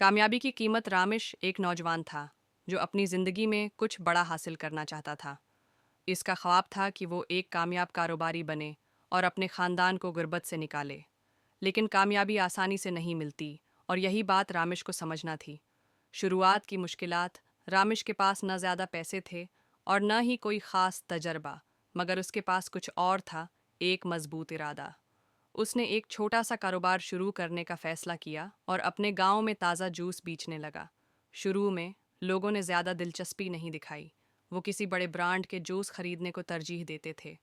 कामयाबी की कीमत। रामिश एक नौजवान था जो अपनी ज़िंदगी में कुछ बड़ा हासिल करना चाहता था। इसका ख्वाब था कि वो एक कामयाब कारोबारी बने और अपने ख़ानदान को गुर्बत से निकाले। लेकिन कामयाबी आसानी से नहीं मिलती और यही बात रामिश को समझना थी। शुरुआत की मुश्किलात। रामिश के पास न ज़्यादा पैसे थे और न ही कोई ख़ास तजर्बा, मगर उसके पास कुछ और था, एक मजबूत इरादा। उसने एक छोटा सा कारोबार शुरू करने का फैसला किया और अपने गांव में ताज़ा जूस बेचने लगा। शुरू में लोगों ने ज़्यादा दिलचस्पी नहीं दिखाई। वो किसी बड़े ब्रांड के जूस खरीदने को तरजीह देते थे।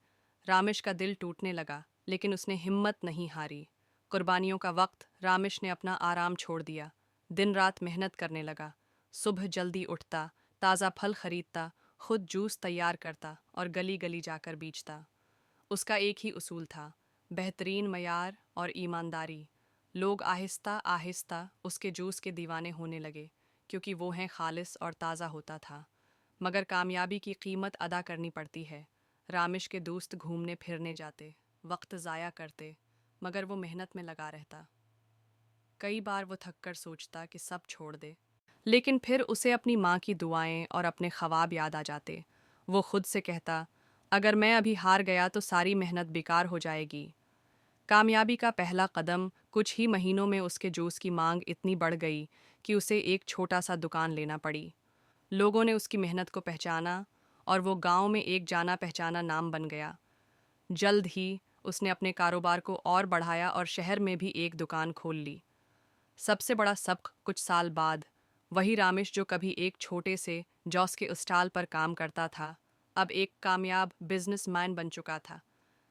रामिश का दिल टूटने लगा, लेकिन उसने हिम्मत नहीं हारी। कुर्बानियों का वक्त। रामिश ने अपना आराम छोड़ दिया। दिन रात मेहनत करने लगा। सुबह जल्दी उठता, ताज़ा फल खरीदता, खुद जूस तैयार करता और गली गली जाकर बेचता। उसका एक ही उसूल था, बेहतरीन मयार और ईमानदारी। लोग आहिस्ता आहिस्ता उसके जूस के दीवाने होने लगे, क्योंकि वो हैं खालिस और ताज़ा होता था। मगर कामयाबी की कीमत अदा करनी पड़ती है। रामिश के दोस्त घूमने फिरने जाते, वक्त ज़ाया करते, मगर वो मेहनत में लगा रहता। कई बार वो थक कर सोचता कि सब छोड़ दे, लेकिन फिर उसे अपनी माँ की दुआएं और अपने ख्वाब याद आ जाते। वो खुद से कहता, अगर मैं अभी हार गया तो सारी मेहनत बेकार हो जाएगी। कामयाबी का पहला कदम। कुछ ही महीनों में उसके जूस की मांग इतनी बढ़ गई कि उसे एक छोटा सा दुकान लेना पड़ी। लोगों ने उसकी मेहनत को पहचाना और वो गांव में एक जाना पहचाना नाम बन गया। जल्द ही उसने अपने कारोबार को और बढ़ाया और शहर में भी एक दुकान खोल ली। सबसे बड़ा सबक कुछ साल बाद। वही रामिश जो कभी एक छोटे से जॉस के स्टॉल पर काम करता था, अब एक कामयाब बिजनेसमैन बन चुका था।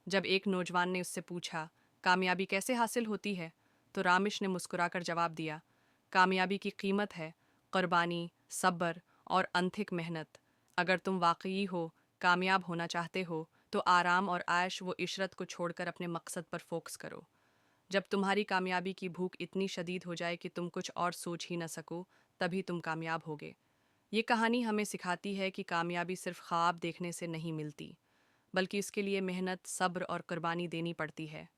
जब एक नौजवान ने उससे पूछा, कामयाबी कैसे हासिल होती है, तो रामिश ने मुस्कुराकर जवाब दिया, कामयाबी की कीमत है कुर्बानी, सब्र और अनथिक मेहनत। अगर तुम वाकई हो कामयाब होना चाहते हो तो आराम और आयश व इशरत को छोड़कर अपने मकसद पर फोकस करो। जब तुम्हारी कामयाबी की भूख इतनी शदीद हो जाए कि तुम कुछ और सोच ही न सको, तभी तुम कामयाब होगे। ये कहानी हमें सिखाती है कि कामयाबी सिर्फ ख्वाब देखने से नहीं मिलती, बल्कि इसके लिए मेहनत, सब्र और कुर्बानी देनी पड़ती है।